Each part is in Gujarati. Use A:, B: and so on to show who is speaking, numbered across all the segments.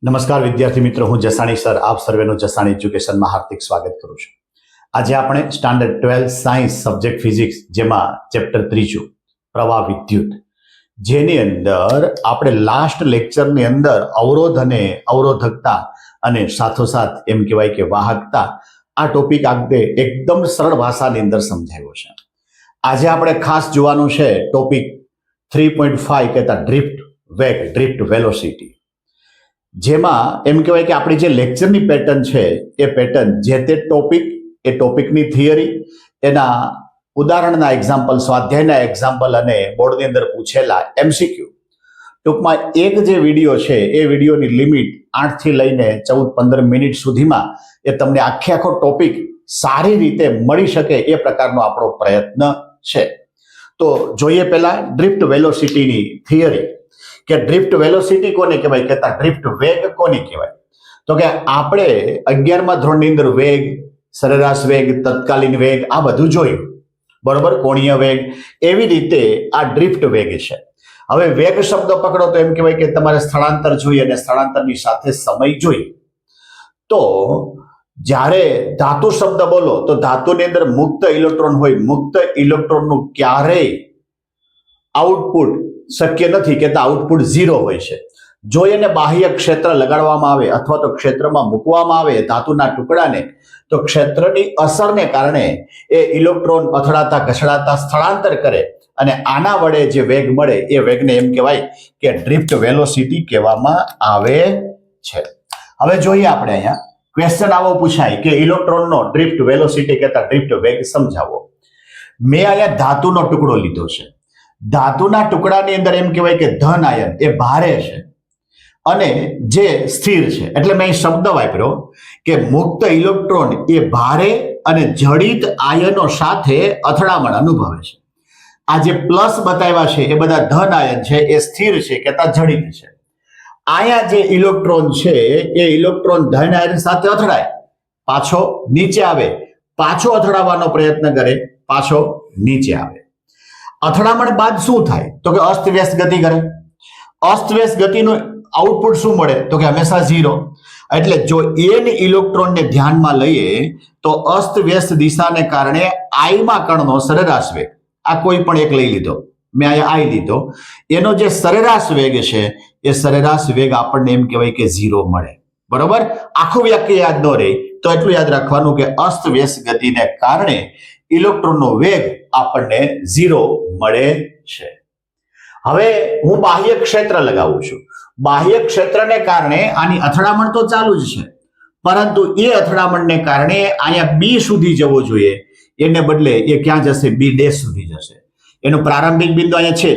A: નમસ્કાર વિદ્યાર્થી મિત્રો, હું જસાણી સર આપ સર્વેનું જસાણી એજ્યુકેશનમાં હાર્દિક સ્વાગત કરું છું. આજે આપણે સ્ટાન્ડર્ડ 12 સાયન્સ સબ્જેક્ટ ફિઝિક્સ, જેમાં ચેપ્ટર 3 પ્રવાહ વિદ્યુત, જેની અંદર આપણે લાસ્ટ લેક્ચરની અંદર અવરોધ અને અવરોધકતા અને સાથોસાથ એમ કહેવાય કે વાહકતા આ ટોપિક આગળ એકદમ સરળ ભાષાની અંદર સમજાવ્યો છે. આજે આપણે ખાસ જોવાનું છે ટોપિક 3.5 કહેતા ડ્રિફ્ટ વેગ, ડ્રિફ્ટ વેલોસિટી, જેમાં એમ કહેવાય કે આપણી જે લેક્ચરની પેટર્ન છે એ પેટર્ન જે તે ટોપિક, એ ટોપિકની થિયરી, એના ઉદાહરણના એક્ઝામ્પલ, સ્વાધ્યાયના એક્ઝામ્પલ અને બોર્ડની અંદર પૂછેલા એમસીક્યુ. ટૂંકમાં એક જે વિડીયો છે એ વિડીયોની લિમિટ 8 થી લઈને 14-15 મિનિટ સુધીમાં એ તમને આખો ટોપિક સારી રીતે મળી શકે એ પ્રકારનો આપણો પ્રયત્ન છે. તો જોઈએ પહેલા ડ્રિફ્ટ વેલોસિટીની થિયરી, કે ડ્રિફ્ટ વેલોસિટી કોને કહેવાય, કહેતા ડ્રિફ્ટ વેગ કોને કહેવાય. તો કે આપણે 11મા ધોરણની અંદર વેગ, સરેરાશ વેગ, તત્કાલીન વેગ આ બધું જોયું, બરોબર, કોણીય વેગ. એવી રીતે આ ડ્રિફ્ટ વેગ છે. હવે વેગ શબ્દ પકડો તો એમ કહેવાય કે તમારે સ્થળાંતર જોઈએ અને સ્થળાંતરની સાથે સમય જોઈએ. તો જ્યારે ધાતુ શબ્દ બોલો તો ધાતુની અંદર મુક્ત ઇલેક્ટ્રોન હોય, મુક્ત ઇલેક્ટ્રોનનું ક્યારેય આઉટપુટ શક્ય નથી, કહેતા આઉટપુટ 0 હોય છે. જો એને બાહ્ય ક્ષેત્ર લગાડવામાં આવે અથવા તો ક્ષેત્રમાં મૂકવામાં આવે ધાતુના ટુકડાને, તો ક્ષેત્રની અસરને કારણે એ ઇલેક્ટ્રોન અથડાતા ઘસડાતા સ્થળાંતર કરે અને આના વડે જે વેગ મળે એ વેગને એમ કહેવાય કે ડ્રિફ્ટ વેલોસિટી કહેવામાં આવે છે. હવે જોઈએ આપણે અહીંયા ક્વેશ્ચન આવો પૂછાય કે ઇલેક્ટ્રોનનો ડ્રિફ્ટ વેલોસિટી કહેતા ડ્રિફ્ટ વેગ સમજાવો. મેં અહીંયા ધાતુનો ટુકડો લીધો છે. ધાતુના ટુકડાની અંદર એમ કહેવાય કે ધન આયન એ ભારે છે અને જે સ્થિર છે, એટલે મેં શબ્દ વાપર્યો કે મુક્ત ઇલેક્ટ્રોન એ ભારે અને જડિત આયનો સાથે અથડામણ અનુભવે છે. આ જે પ્લસ બતાવ્યા છે એ બધા ધન આયન છે, એ સ્થિર છે, કહેતા જડિત છે. અહીંયા જે ઇલેક્ટ્રોન છે એ ઇલેક્ટ્રોન ધન આયન સાથે અથડાય, પાછો નીચે આવે, પાછો અથડાવવાનો પ્રયત્ન કરે, પાછો નીચે આવે. અથડામણ બાદ શું થાય તો કે અસ્તવ્યસ્ત ગતિ કરે. અસ્તવ્યસ્ત ગતિનું આઉટપુટ શું મળે તો કે હંમેશા 0. એટલે જો n ઇલેક્ટ્રોનને ધ્યાનમાં લઈએ તો અસ્તવ્યસ્ત દિશાને કારણે આઈમાં કણનો સરેરાશ વેગ, આ કોઈ પણ એક લઈ લીધો, મેં અહીંયા આઈ લીધો, એનો જે સરેરાશ વેગ છે એ સરેરાશ વેગ આપણને એમ કહેવાય કે 0 મળે, બરોબર. આખું વાક્ય યાદ ન રહે તો એટલું યાદ રાખવાનું કે અસ્તવ્યસ્ત ગતિને કારણે ઇલેક્ટ્રોનનો વેગ આપણને 0 મળે છે. હવે હું બાહ્ય ક્ષેત્ર લગાવું છું. બાહ્ય ક્ષેત્રને કારણે આની અથડામણ તો ચાલુ જ છે, પરંતુ એ અથડામણને કારણે અહીંયા બી સુધી જવો જોઈએ, એને બદલે એ ક્યાં જશે, બી ડેશ સુધી જશે. એનું પ્રારંભિક બિંદુ અહીંયા છે,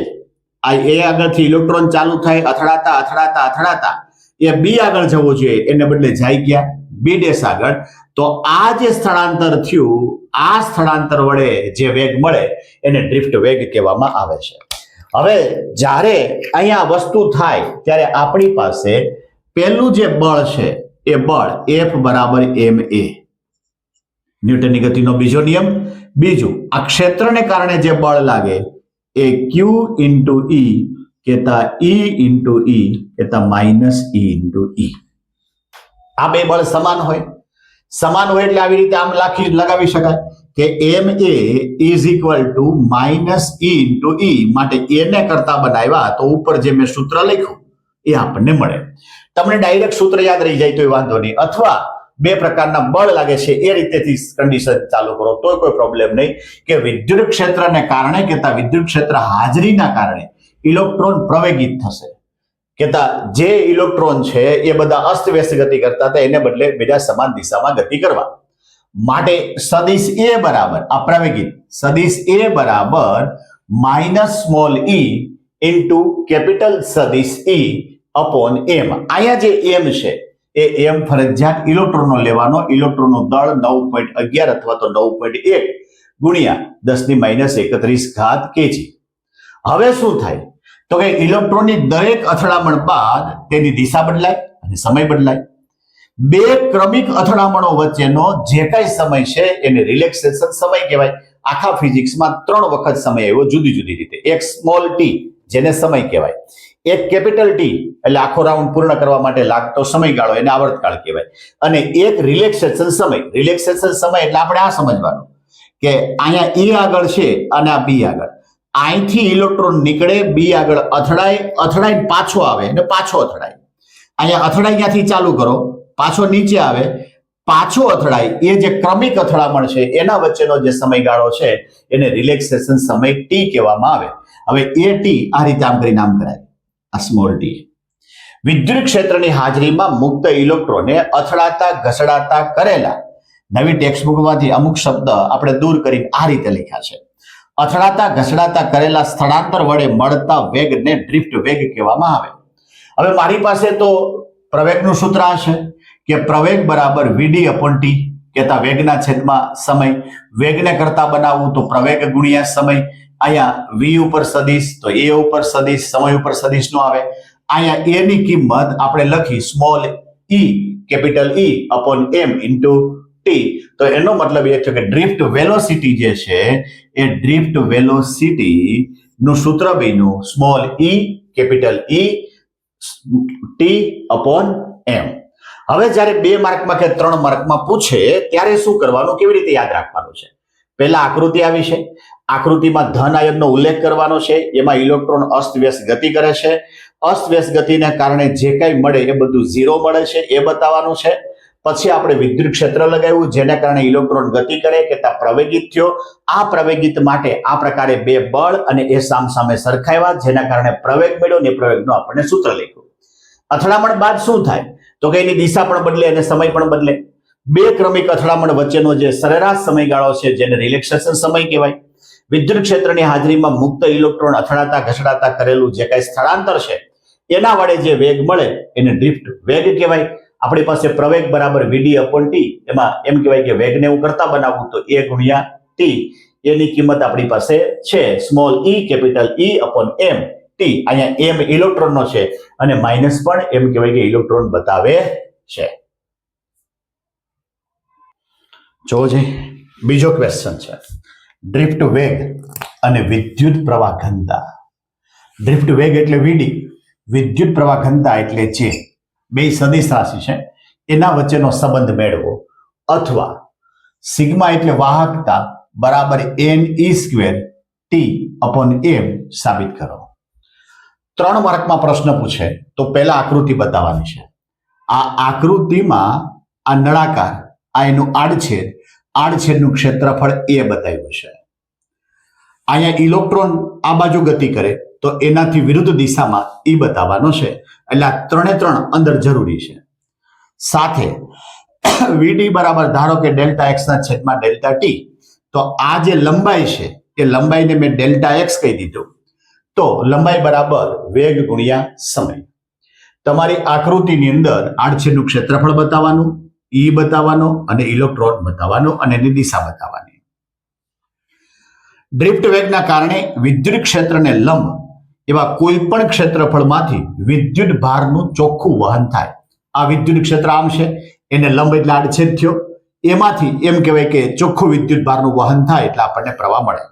A: આ એ આગળથી ઇલેક્ટ્રોન ચાલુ થાય અથડાતા અથડાતા અથડાતા એ બી આગળ જવો જોઈએ, એને બદલે જાય ક્યાં, બી ડેશ આગળ. તો આ જે સ્થળાંતર થયું, આ સ્થળાંતર વડે જે વેગ મળે એને ડ્રિફ્ટ વેગ કહેવામાં આવે છે. હવે જ્યારે અહીંયા વસ્તુ થાય ત્યારે આપણી પાસે પહેલું જે બળ છે એ બળ F બરાબર ma, ન્યૂટનની ગતિનો બીજો નિયમ. બીજું, આ ક્ષેત્રને કારણે જે બળ લાગે એ Q ઇન્ટુ E કહેતા E ઇન્ટુ E કહેતા માઇનસ E ઇન્ટુ E. આ બે બળ સમાન હોય એટલે આવી રીતે આમ લગાવી શકાય કે ma is equal to minus E into E. માટે એ ને કરતા બનાવ્યા તો ઉપર જે મેં સૂત્ર લખ્યું એ આપણને મળે. તમને ડાયરેક્ટ સૂત્ર યાદ રહી જાય તો એ વાંધો નહીં, અથવા બે પ્રકારના બળ લાગે છે એ રીતેથી કન્ડિશન ચાલુ કરો તો કોઈ પ્રોબ્લેમ નહીં. કે વિદ્યુત ક્ષેત્રને કારણે કહેતા વિદ્યુત ક્ષેત્ર હાજરીના કારણે ઇલેક્ટ્રોન પ્રવેગિત થશે, કહેતા જે ઇલેક્ટ્રોન છે એ બધા અસ્તવ્યસ્ત ગતિ કરતા હતા એને બદલે બીજા સમાન દિશામાં ગતિ કરવા માટે સદિશ એ બરાબર, આ પ્રવેગિત સદિશ એ બરાબર minus small e into capital સદિશ e અપોન m. અહીંયા જે m છે એ m ફરજિયાત ઇલેક્ટ્રોનનો લેવાનો. ઇલેક્ટ્રોનનું દળ 9.11 અથવા તો 9.1 ગુણ્યા 10⁻31 kg. હવે શું થાય તો કે ઇલેક્ટ્રોનની દરેક અથડામણ બાદ તેની દિશા બદલાય અને સમય બદલાય. બે ક્રમિક અથડામણો વચ્ચેનો જે કઈ સમય છે એને રિલેક્સેશન સમય કહેવાય. આખા ફિઝિક્સમાં 3 વખત સમય આવ્યો જુદી જુદી રીતે. એક સ્મોલ t જેને સમય કહેવાય, એક કેપિટલ ટી એટલે આખો રાઉન્ડ પૂર્ણ કરવા માટે લાગતો સમયગાળો એને આવર્તકાળ કહેવાય, અને એક રિલેક્સેશન સમય એટલે આપણે આ સમજવાનું કે અહીંયા ઈ આગળ છે અને આ બી આગળ, અહીંથી ઇલેક્ટ્રોન નીકળે, બી આગળ અથડાઈને પાછો આવે અને પાછો અથડાય. અહીંયા અથડાઈ ત્યાંથી ચાલુ કરો, પાછો નીચે આવે, પાછો અથડાય, એ જે ક્રમિક અથડામણ છે એના વચ્ચેનો જે સમયગાળો છે એને રિલેક્સેશન સમય ટી કહેવામાં આવે. હવે એ ટી આ રીતે આમ કરીને આમ કરાય, આ સ્મોલ ટી. વિદ્યુત ક્ષેત્રની હાજરીમાં મુક્ત ઇલેક્ટ્રોને અથડાતા ઘસડાતા કરેલા, નવી ટેક્સ્ટબુકમાંથી અમુક શબ્દ આપણે દૂર કરીને આ રીતે લખ્યા છે. અથડાતા ઘસડાતા કરેલા સ્થળાંતર વડે મળતા વેગને ડ્રિફ્ટ વેગ કહેવામાં આવે. હવે મારી પાસે તો પ્રવેગનું સૂત્ર હશે કે પ્રવેગ બરાબર વીડી અપોન ટી, કહેતા વેગના છેદમાં સમય. વેગને કરતા બનાવવું તો પ્રવેગ ગુણ્યા સમય. અહીંયા વી ઉપર સદિશ તો એ ઉપર સદિશ, સમય ઉપર સદિશ નો આવે. અહીંયા એ ની કિંમત આપણે લખી સ્મોલ ઈ કેપિટલ ઈ અપોન એમ ઇન્ટુ ટી. તો એનો મતલબ એ છે કે ડ્રિફ્ટ વેલોસિટી જે છે એ ડ્રિફ્ટ વેલોસિટી નું સૂત્ર બન્યું સ્મોલ ઈ કેપિટલ ઈ ટી અપોન એમ. હવે જ્યારે 2 માર્કમાં કે 3 માર્કમાં પૂછે ત્યારે શું કરવાનું, કેવી રીતે યાદ રાખવાનું છે? પહેલા આકૃતિ આવી છે, આકૃતિમાં ધન આયનનો ઉલ્લેખ કરવાનો છે, એમાં ઇલેક્ટ્રોન અસ્તવ્યસ્ત ગતિ કરે છે, અસ્તવ્યસ્ત ગતિને કારણે જે કંઈ મળે એ બધું ઝીરો મળે છે એ બતાવવાનું છે. પછી આપણે વિદ્યુત ક્ષેત્ર લગાવ્યું જેને કારણે ઇલેક્ટ્રોન ગતિ કરે કે ત્યાં પ્રવેગિત થયો. આ પ્રવેગિત માટે આ પ્રકારે 2 બળ અને એ સામસામે સરખાવ્યા જેના કારણે પ્રવેગ મળ્યો ને પ્રવેગનું આપણને સૂત્ર લખ્યું. અથડામણ બાદ શું થાય તો કે એની દિશા પણ બદલે અને સમય પણ બદલે. 2 ક્રમિક અથડામણ વચ્ચેનો જે સરેરાશ સમયગાળો છે જેને રિલેક્સેશન સમય કહેવાય. વિદ્યુત ક્ષેત્રની હાજરીમાં મુક્ત ઇલેક્ટ્રોન અથડાતા ઘસડાતા કરેલું જે કઈ સ્થળાંતર છે એના વડે જે વેગ મળે એને ડ્રિફ્ટ વેગ કહેવાય. આપણી પાસે પ્રવેગ બરાબર વીડી અપોન ટી, એમાં એમ કહેવાય કે વેગને હું કરતા બનાવું તો એ ગુણ્યા ટી, એની કિંમત આપણી પાસે છે સ્મોલ ઈ કેપિટલ ઈ અપોન એમ ટી. અહીંયા એમ ઇલેક્ટ્રોનનો છે અને માઇનસ પણ એમ કહેવાય કે ઇલેક્ટ્રોન બતાવે છે. જોજે બીજો ક્વેશ્ચન છે ડ્રિફ્ટ વેગ અને વિદ્યુત પ્રવાહ ઘનતા. ડ્રિફ્ટ વેગ એટલે વીડી, વિદ્યુત પ્રવાહ ઘનતા એટલે જે, 2 સદિશ રાશિ છે એના વચ્ચેનો સંબંધ મેળવો, અથવા સિગ્મા એટલે વાહકતા બરાબર n e square t upon m સાબિત કરો. 3 માર્કમાં પ્રશ્ન પૂછે તો પહેલા આકૃતિ બતાવવાની છે. આ આકૃતિમાં આ નળાકાર, આ એનું આડછેદનું ક્ષેત્રફળ એ બતાવ્યું છે. અહીંયા ઇલેક્ટ્રોન આ બાજુ ગતિ કરે તો એનાથી વિરુદ્ધ દિશામાં ઈ બતાવવાનો છે. એટલે આ 3 અંદર જરૂરી છે. સાથે વીડી બરાબર ધારો કે ડેલ્ટા એક્સ ના છેદમાં ડેલ્ટા ટી, તો આ જે લંબાઈ છે એ લંબાઈને મેં ડેલ્ટા એક્સ કહી દીધું. તો લંબાઈ બરાબર વેગ ગુણ્યા સમય. તમારી આકૃતિની અંદર આડછેદનું ક્ષેત્રફળ બતાવવાનું, ઈ બતાવવાનો અને ઇલેક્ટ્રોન બતાવવાનો અને એની દિશા બતાવવાની. ડ્રિફ્ટ વેગના કારણે વિદ્યુત ક્ષેત્રને લંબ એવા કોઈ પણ ક્ષેત્રફળમાંથી વિદ્યુત ભારનું ચોખ્ખું વહન થાય. આ વિદ્યુત ક્ષેત્ર આમ છે, એને લંબ એટલે આડછેદ થયો, એમાંથી એમ કહેવાય કે ચોખ્ખું વિદ્યુત ભારનું વહન થાય એટલે આપણને પ્રવાહ મળે.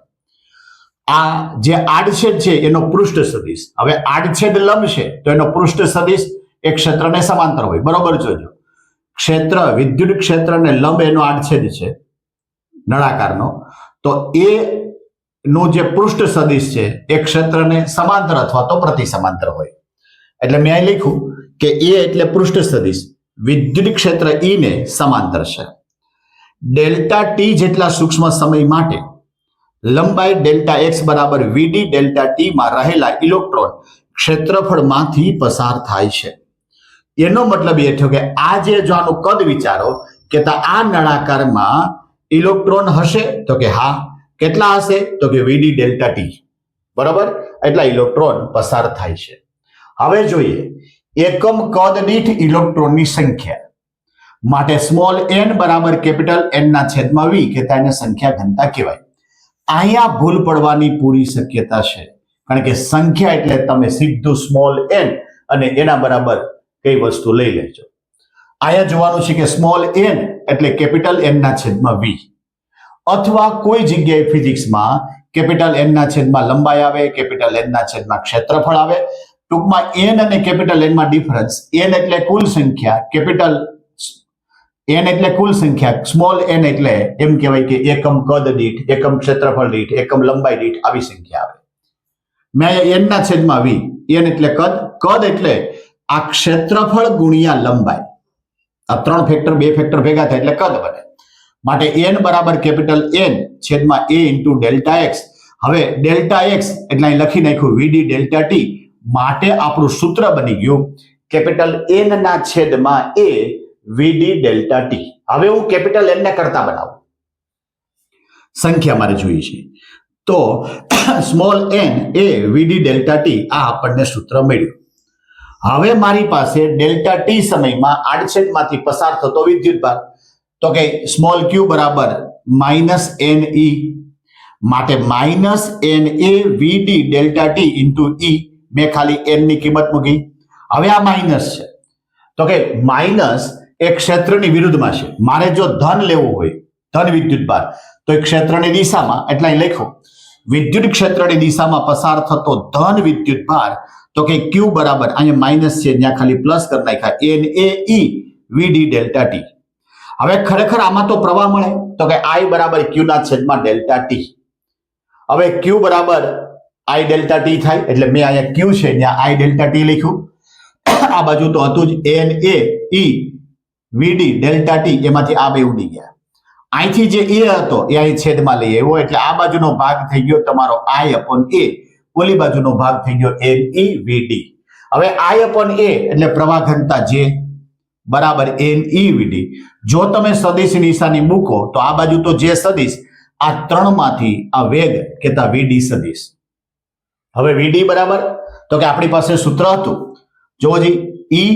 A: આ જે આડછેદ છે એનો પૃષ્ઠ સદિશ. હવે આડછેદ લંબ છે તો એનો પૃષ્ઠ સદિશ એક ક્ષેત્રને સમાંતર હોય. બરોબર જોજો, ક્ષેત્ર વિદ્યુત ક્ષેત્રને લંબ એનો આડછેદ છે નળાકારનો, તો એ નું જે પૃષ્ઠ સદિશ છે એ ક્ષેત્રને સમાંતર અથવા તો પ્રતિ સમાંતર હોય. એટલે મેં અહીં લખ્યું કે એ એટલે પૃષ્ઠ સદિશ વિદ્યુત ક્ષેત્ર ઈ ને સમાંતર છે. ડેલ્ટા ટી જેટલા સૂક્ષ્મ સમય માટે લંબાઈ ડેલ્ટા એક્સ બરાબર વીડી ડેલ્ટા ટી માં રહેલા ઇલેક્ટ્રોન ક્ષેત્રફળમાંથી પસાર થાય છે. એનો મતલબ એ થયો કે આ જે જો આનું કદ વિચારો કે આ નળાકારમાં ઇલેક્ટ્રોન હશે તો કે હા, કેટલા હશે તો કે વીડી ડેલ્ટા ટી, બરાબર, એટલા ઇલેક્ટ્રોન પસાર થાય છે. હવે જોઈએ એકમ કદ દીઠ ઇલેક્ટ્રોનની સંખ્યા માટે સ્મોલ n બરાબર કેપિટલ n ના છેદમાં v કે તેને સંખ્યા ઘનતા કહેવાય. અહીંયા ભૂલ પડવાની પૂરી શક્યતા છે, કારણ કે સંખ્યા એટલે તમે સીધું સ્મોલ n અને એના બરાબર કઈ વસ્તુ લઈ લેજો. અહીંયા જોવાનું છે કે સ્મોલ n એટલે કેપિટલ n ના છેદમાં v, અથવા કોઈ જગ્યાએ ફિઝિક્સમાં કેપિટલ n ના છેદમાં લંબાઈ આવે, કેપિટલ n ના છેદમાં ક્ષેત્રફળ આવે, ટૂંકમાં એન અને કેપિટલ એન માં ડિફરન્સ. એન એટલે કુલ સંખ્યા, કેપિટલ એન એટલે કુલ સંખ્યા, સ્મોલ એન એટલે એમ કહેવાય કે એકમ કદ દીઠ, એકમ ક્ષેત્રફળ દીઠ, એકમ લંબાઈ દીઠ આવી સંખ્યા આવે. મેં એન ના છેદમાં વી, એન એટલે કદ, કદ એટલે આ ક્ષેત્રફળ ગુણ્યા લંબાઈ. આ 3 ફેક્ટર 2 ફેક્ટર ભેગા થાય એટલે કદ બને. માટે એન બરાબર કેપિટલ એન છેદમાં એ ઇન્ટુ ડેલ્ટા એક્સ. હવે ડેલ્ટા એક્સ એટલે અહીં લખી નાખ્યું વીડી ડેલ્ટા ટી. માટે આપણું સૂત્ર બની ગયું કેપિટલ એન ના છેદમાં એ વીડી ડેલ્ટા ટી. હવે હું કેપિટલ એન ને કરતા બનાવું, સંખ્યા મારે જોઈએ છે, તો small N A VD delta T, આ આપણને સૂત્ર મળ્યું. હવે મારી પાસે ડેલ્ટા ટી સમયમાં આડછેદમાંથી પસાર થતો વિદ્યુતભાર, તો કે સ્મોલ ક્યુ બરાબર માઇનસ એન ઈ. માટે minus n A VD delta t into E. મેં ખાલી એન ની કિંમત મૂકી. હવે આ માઇનસ છે, તો કે માઇનસ એ ક્ષેત્રની વિરુદ્ધમાં છે. મારે જો ધન લેવું હોય, ધન વિદ્યુતભાર, તો એ ક્ષેત્રની દિશામાં, એટલે અહીં લખો વિદ્યુત ક્ષેત્રની દિશામાં પસાર થતો ધન વિદ્યુતભાર, તો કે ક્યુ બરાબર અહીંયા માઇનસ છે, ત્યાં ખાલી પ્લસ કરી નાખ્યા, એન એ ઈ વીડી ડેલ્ટા ટી. હવે ખરેખર આમાં તો પ્રવાહ મળે, તો કે આઈ બરાબર ક્યુ ના છેદમાં ડેલ્ટા ટી. હવે ક્યુ બરાબર આઈ ડેલ્ટા ટી થાય, એટલે મેં અહીંયા ક્યુ છે ત્યાં આઈ ડેલ્ટા ટી લખ્યું. આ બાજુ તો હતું જ એન એ ઈ વીડી ડેલ્ટા ટી, એમાંથી આ બે ઉડી ગયા. અહીંથી જે એ હતો એ અહીં છેદમાં લઈ આવ્યો, એટલે આ બાજુનો ભાગ થઈ ગયો તમારો આઈ અપોન એ, ઓલી બાજુનો ભાગ થઈ ગયો એન ઈ વીડી. હવે આઈ અપોન એ એટલે પ્રવાહ ઘનતા જે બરાબર એન ઈ વીડી. જો તમે સદિશ નિશાની મૂકો તો આ બાજુ તો જે સદિશ, આ 3 માંથી આ વેગ કેતા વીડી સદિશ. હવે વીડી બરાબર, તો કે આપણી પાસે સૂત્ર હતું, જોજી, e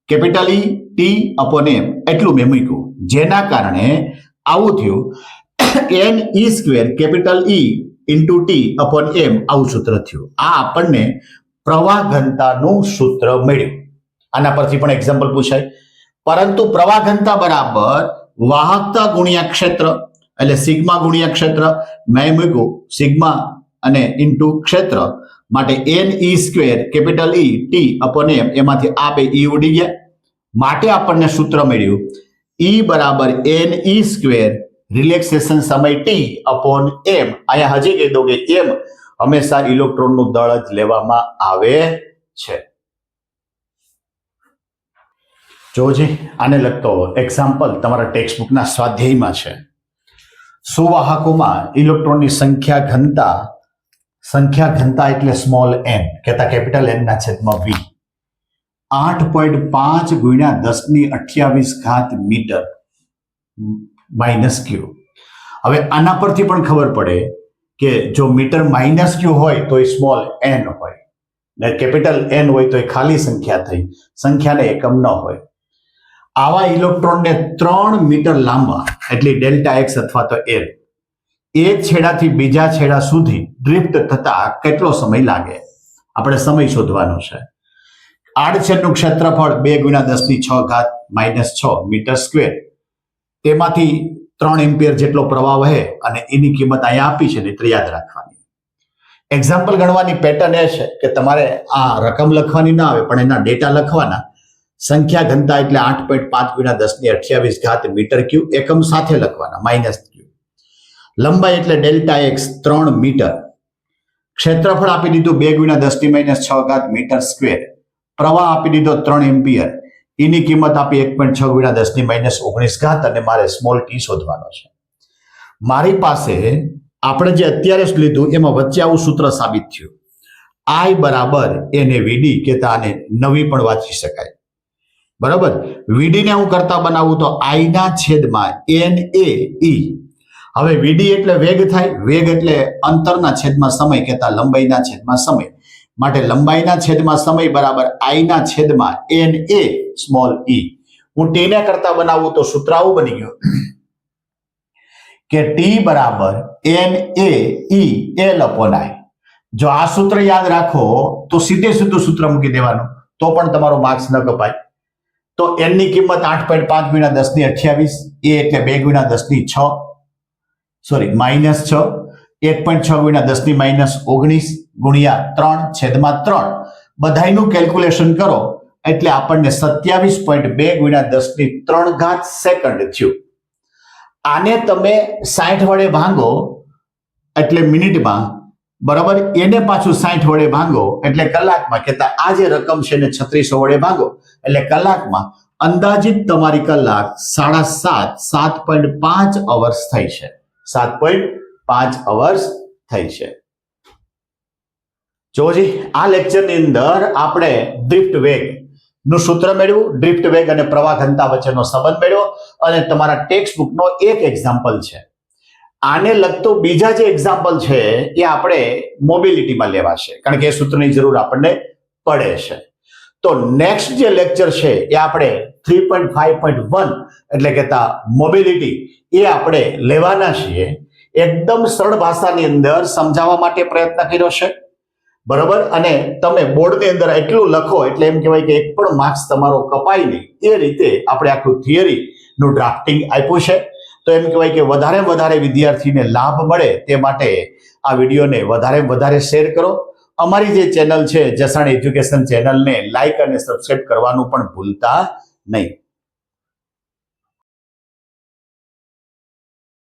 A: capital E t upon m, એટલું મેં મૂક્યું. જેના કારણે આવું થયું n e square capital E into t upon m, આવું સૂત્ર થયું. આ આપણને પ્રવાહ ઘનતાનું સૂત્ર મળ્યું. આના પરથી પણ એક્ઝામ્પલ પૂછાય. પરંતુ પ્રવાહ ઘનતા બરાબર વાહકતા ગુણ્યા ક્ષેત્ર, એટલે સિગ્મા ગુણ્યા ક્ષેત્ર. મેં મૂક્યું સિગ્મા અને ઇન્ટુ ક્ષેત્ર. માટે n e square capital E t upon m, એમાંથી આ બે ઈ ઉડી ગયા. માટે આપણને સૂત્ર મળ્યું ઈ બરાબર એન ઈ સ્ક્વેર રિલેક્સેશન સમય ટી અપોન એમ. અહીંયા હજી કહી દઉં કે એમ હંમેશા ઇલેક્ટ્રોનનું દળ જ લેવામાં આવે છે. જોજી, આને લગતો એક્ઝામ્પલ તમારા ટેક્સ્ટ બુકના સ્વાધ્યાયમાં છે. સુવાહકોમાં ઇલેક્ટ્રોનની સંખ્યા ઘનતા એટલે સ્મોલ એન કહેતા કેપિટલ એન ના છેદમાં વી, 8.5 ગુણ્યા 1028 મીટર માઇનસ ક્યુ. હવે આના પરથી પણ ખબર પડે કે જો મીટર માઇનસ ક્યુ હોય તો એ સ્મોલ એન હોય, ને કેપિટલ એન હોય તો એ ખાલી સંખ્યા થઈ, સંખ્યાને એકમ ન હોય. આવા ઇલેક્ટ્રોનને 3 મીટર લાંબા, એટલે ડેલ્ટા એક્સ અથવા તો એલ, એક છેડાથી બીજા છેડા સુધી ડ્રિફ્ટ થતા કેટલો સમય લાગે? આપણે સમય શોધવાનો છે. આડછેદનું ક્ષેત્રફળ 2 ગુણ્યા 10⁶ -6 મીટર સ્ક્વેર. તેમાંથી 3 એમ્પિયર જેટલો પ્રવાહ વહે અને એની કિંમત અહીંયા આપી છે, એટલે યાદ રાખવાની. એક્ઝામ્પલ ગણવાની પેટર્ન એ છે કે તમારે આ રકમ લખવાની ના આવે, પણ એના ડેટા લખવાના. સંખ્યા ઘનતા એટલે 8.5 ગુણ્યા 10⁻28 મીટર ક્યુબ, એકમ સાથે લખવાના, માઇનસ ક્યુ. લંબાઈ એટલે ડેલ્ટા એક્સ 3 મીટર. ક્ષેત્રફળ આપી દીધું 2 ગુણ્યા 10⁻6 મીટર સ્ક્વેર. પ્રવાહ આપી દીધો 3 એમ્પિયર. એની કિંમત આપી 1.6 ગુણ્યા 10⁻19 અને મારે સ્મોલ ટી શોધવાનો છે. મારી પાસે આપણે જે અત્યારે જ લીધું એમાં વચ્ચે આવું સૂત્ર સાબિત થયું, આઈ બરાબર એને વીડી કહેતા, આને નવી પણ વાંચી શકાય. બરાબર, વીડી ને હું કરતા બનાવું તો આઈ ના છેદમાં એન એ ઈ. હવે વીડી એટલે વેગ થાય, વેગ એટલે અંતરના છેદમાં સમય કહેતા લંબાઈના છેદમાં સમય. માટે લંબાઈના છેદમાં સમય બરાબર આઈ ના છેદમાં એન એ સ્મોલ ઈ. હું ટી ને કરતા બનાવું તો સૂત્ર આવું બની ગયું કે ટી બરાબર N A E L upon i. જો આ સૂત્ર યાદ રાખો તો સીધે સીધું સૂત્ર મૂકી દેવાનું, તો પણ તમારો માર્ક્સ ન કપાય. તો એન ની કિંમત 8.5 ગુણ્યા 10⁻28, એ એટલે 2 ગુણ્યા 10⁻6 -6, 1.6 ગુણ્યા 10⁻19 ગુણ્યા 3/3, બધાયનું કેલ્ક્યુલેશન કરો એટલે આપણને 27.2 ગુણ્યા 10³ સેકન્ડ થયું. આને તમે 60 વડે ભાંગો એટલે મિનિટમાં, બરાબર, એને પાછું 60 વડે ભાંગો એટલે કલાકમાં, કહેતા આ જે રકમ છે એને 3600 વડે ભાંગો એટલે કલાકમાં. અંદાજિત તમારી કલાક 7.5 અવર્સ થઈ છે. 7.5 અવર્સ થઈ છે. જોજી, આ લેક્ચરની અંદર આપણે ડ્રિફ્ટ વેગ નું સૂત્ર મેળવ્યું, ડ્રિફ્ટ વેગ અને પ્રવાહ ઘનતા વચ્ચેનો સંબંધ મેળવ્યો અને તમારા ટેક્સ્ટ બુકનો એક એક્ઝામ્પલ છે. આને લગતો બીજા જે એક્ઝામ્પલ છે એ આપણે મોબિલિટીમાં લેવાશે, કારણ કે એ સૂત્રની જરૂર આપણને પડે છે. તો નેક્સ્ટ જે લેક્ચર છે એ આપણે 3.5.1 એટલે કહેતા મોબિલિટી એ આપણે લેવાના છીએ. એકદમ સરળ ભાષાની અંદર સમજાવવા માટે પ્રયત્ન કર્યો છે, બરાબર. અને તમે બોર્ડની અંદર એટલું લખો એટલે એમ કહેવાય કે એક પણ માર્ક્સ તમારો કપાય નહીં, એ રીતે આપણે આખું થિયરીનું ડ્રાફ્ટિંગ આપ્યું છે. તો એમ કહેવાય કે વધારે વિદ્યાર્થીને લાભ મળે તે માટે આ વિડીયોને વધારે શેર કરો. અમારી જે ચેનલ છે જસાણી એજ્યુકેશન ચેનલને લાઈક અને સબસ્ક્રાઇબ કરવાનું પણ ભૂલતા નહીં.